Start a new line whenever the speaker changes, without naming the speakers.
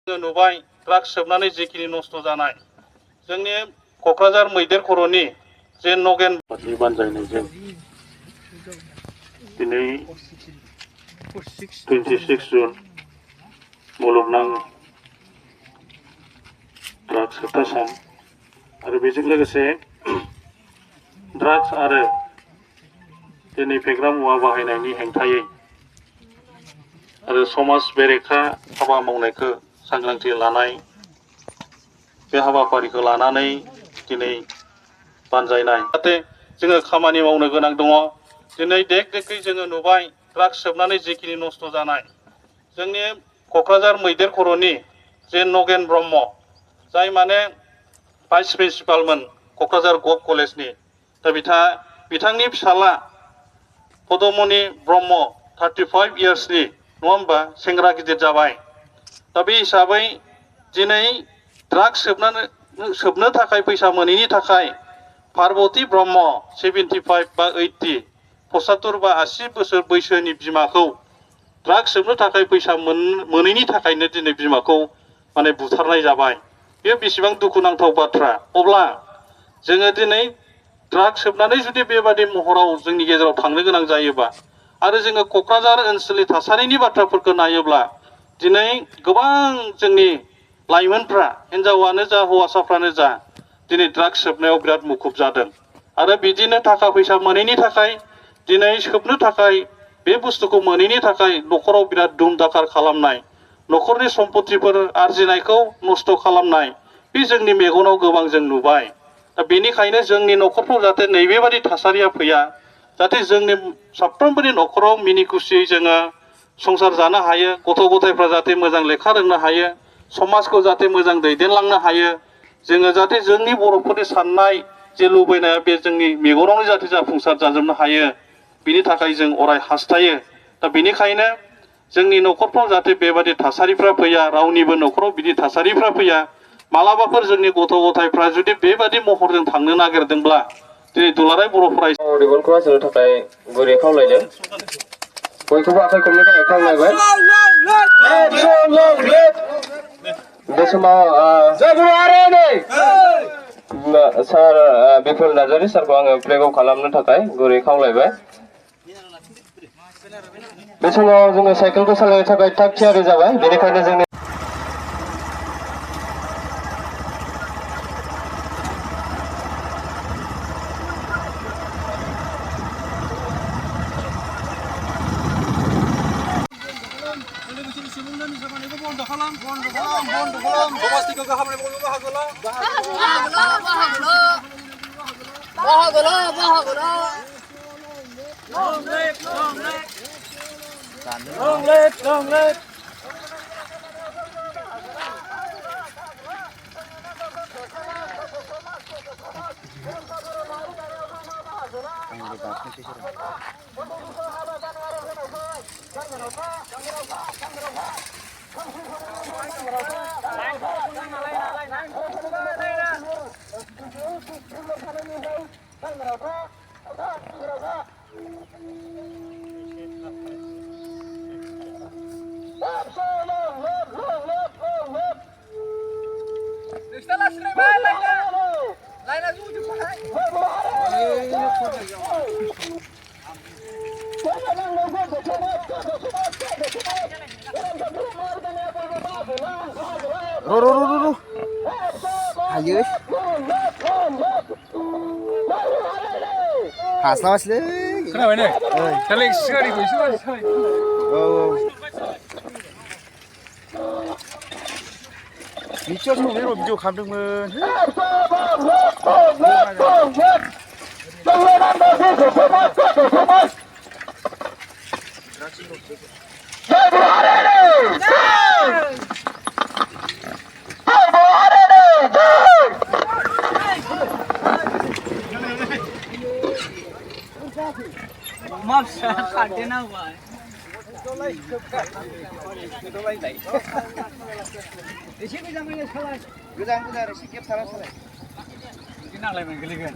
नुबाय ड्राग्स सोबनानै जिखिनि नस्थ' जानाय जोंनि क'क्राझार मैदेर खर'नि जे नगेन बानजायनायजों दिनै 26 जुन मुलुगनां ड्राग्स होबथा सान आरो बेजों लोगोसे ड्राग्स आरो दिनै फेग्रा मुवा बाहायनायनि हेंथायै आरो समाज बेरेखा हाबा मावनायखौ सांग्रांथि लानाय बे हाबाफारिखौ लानानै दिनै बानजायनाय जाहाथे जोङो खामानि मावनो गोनां दङ। दिनै देख-देखै जोङो नुबाय ड्राग्स सोबनानै जिखिनि नस्थ' जानाय जोंनि क'क्राझार मैदेर खर'नि जे नगेन ब्रह्म जाय माने भाइस प्रिन्सिपालमोन क'क्राझार गभ कलेजनि दा बिथांनि फिसाला पदमनि ब्रह्म 35 इयार्सनि नङा होमबा सेंग्रा गिदिर जाबाय। दा बे हिसाबै दिनै ड्राग्स सोबनो थाखाय फैसा मोनैनि थाखाय पार्बती ब्रह्म 75 बा 80 75 बा 80 बोसोर बैसोनि बिमाखौ ड्राग्स सोबनो थाखाय फैसा मोनैनि थाखायनो दिनै बिमाखौ माने बुथारनाय जाबाय। बे बेसेबां दुखुनांथाव बाथ्रा। अब्ला जोङो दिनै ड्राग्स सोबनानै जुदि बेबादि महराव जोंनि गेजेराव थांनो गोनां जायोबा आरो जोङो क'क्राझार ओनसोलनि थासारिनि बाथ्राफोरखौ नायोब्ला दिनै गोबां जोंनि लाइमोनफ्रा हिन्जावानो जा हौवासाफ्रानो जा दिनै ड्राग्स सोबनायाव बिराद मुखुब जादों आरो बिदिनो थाखा फैसा मोनैनि थाखाय दिनै सोबनो थाखाय बे बुस्थुखौ मोनैनि थाखाय न'खराव बिराद दुम दाखार खालामनाय न'खरनि सम्पतिफोर आरजिनायखौ नस्थ' खालामनाय बे जोंनि मेगनाव गोबां जों नुबाय। दा बेनिखायनो जोंनि न'खरफ्राव जाहाथे नैबेबादि थासारिया फैया जाहाथे जोंनि साफ्रोमबोनि न'खराव मिनि खुसियै जोङो संसार जानो हायो गथ' गथायफ्रा जाहाथे मोजां लेखा रोंनो हायो समाजखौ जाहाथे मोजां दैदेनलांनो हायो जोङो जाहाथे जोंनि बर'फोरनि साननाय जे लुबैनाया बे जोंनि मेगनावनो जाहाथे जाफुंसार जाजोबनो हायो बिनि थाखाय जों अराय हास्थायो। दा बेनिखायनो जोंनि न'खरफ्राव जाहाथे बेबादि थासारिफ्रा फैया रावनिबो न'खराव बिदि थासारिफ्रा फैया मालाबाफोर जोंनि गथ' गथायफ्रा जुदि बेबादि महरजों थांनो नागिरदोंब्ला दिनै दुलाराय बर' फरायसा
रिबनखौ हास'नो थाखाय गुरै खावलायदों बयखौबो आखाइ खबनो थाखाय खावलायबाय। बे समाव सार बिपुल नार्जारि सारखौ आङो फ्लेग अफ खालामनो थाखाय गुरै खावलायबाय। बे समाव जोङो साइकेलखौ सालायनो थाखाय थाग थियारि जाबाय बेनिखायनो जोंनि
Ayo, hasil masih.
Kenapa ini? Kali sekali gue sekali.
Oh. Bicara sama video kamdengmen.
Maksa kaɗe na ba. Eşi bir zaman yaşalar.
Güzel eşik yap sana sana.
Gina lagi main geligan.